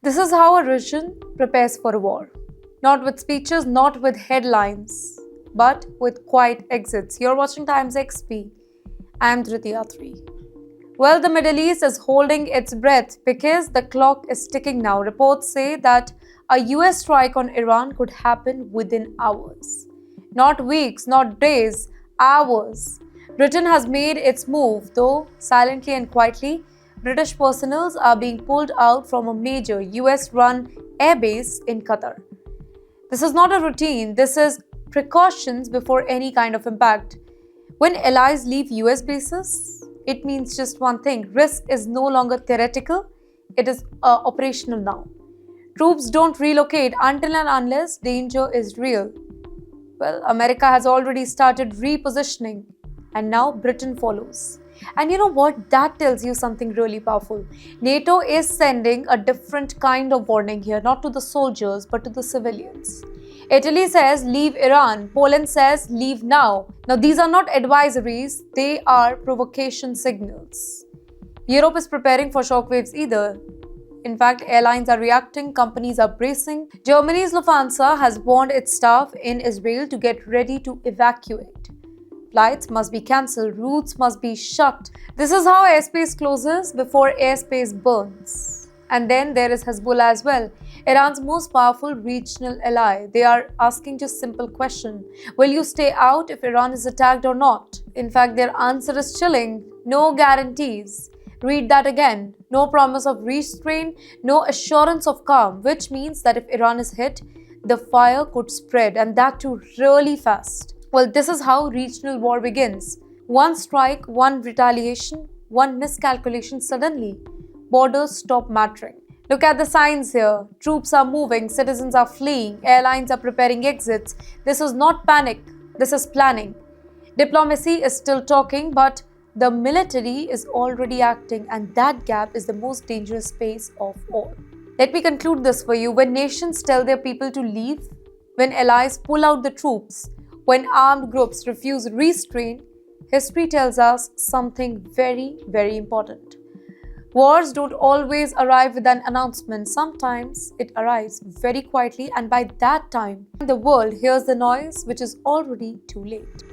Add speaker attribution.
Speaker 1: This is how a region prepares for a war. Not with speeches, not with headlines, but with quiet exits. You're watching Times XP. I'm Dhritiyatri. Well, the Middle East is holding its breath because the clock is ticking now. Reports say that a US strike on Iran could happen within hours. Not weeks, not days, hours. Britain has made its move, though silently and quietly. British personnel are being pulled out from a major US-run airbase in Qatar. This is not a routine, this is precautions before any kind of impact. When allies leave US bases, it means just one thing: risk is no longer theoretical, it is operational now. Troops don't relocate until and unless danger is real. Well, America has already started repositioning, and now Britain follows. And you know what? That tells you something really powerful. NATO is sending a different kind of warning here, not to the soldiers, but to the civilians. Italy says leave Iran, Poland says leave now. Now, these are not advisories, they are provocation signals. Europe is preparing for shockwaves either. In fact, airlines are reacting, companies are bracing. Germany's Lufthansa has warned its staff in Israel to get ready to evacuate. Flights must be cancelled, routes must be shut. This is how airspace closes before airspace burns. And then there is Hezbollah as well, Iran's most powerful regional ally. They are asking just simple question: will you stay out if Iran is attacked or not? In fact, their answer is chilling: no guarantees. Read that again. No promise of restraint, no assurance of calm, which means that if Iran is hit, the fire could spread, and that too really fast. Well, this is how regional war begins. One strike, one retaliation, one miscalculation, suddenly borders stop mattering. Look at the signs here. Troops are moving, citizens are fleeing, airlines are preparing exits. This is not panic, this is planning. Diplomacy is still talking, but the military is already acting, and that gap is the most dangerous space of all. Let me conclude this for you. When nations tell their people to leave, when allies pull out the troops, when armed groups refuse restraint, history tells us something very, very important. Wars don't always arrive with an announcement. Sometimes it arrives very quietly, and by that time, the world hears the noise, which is already too late.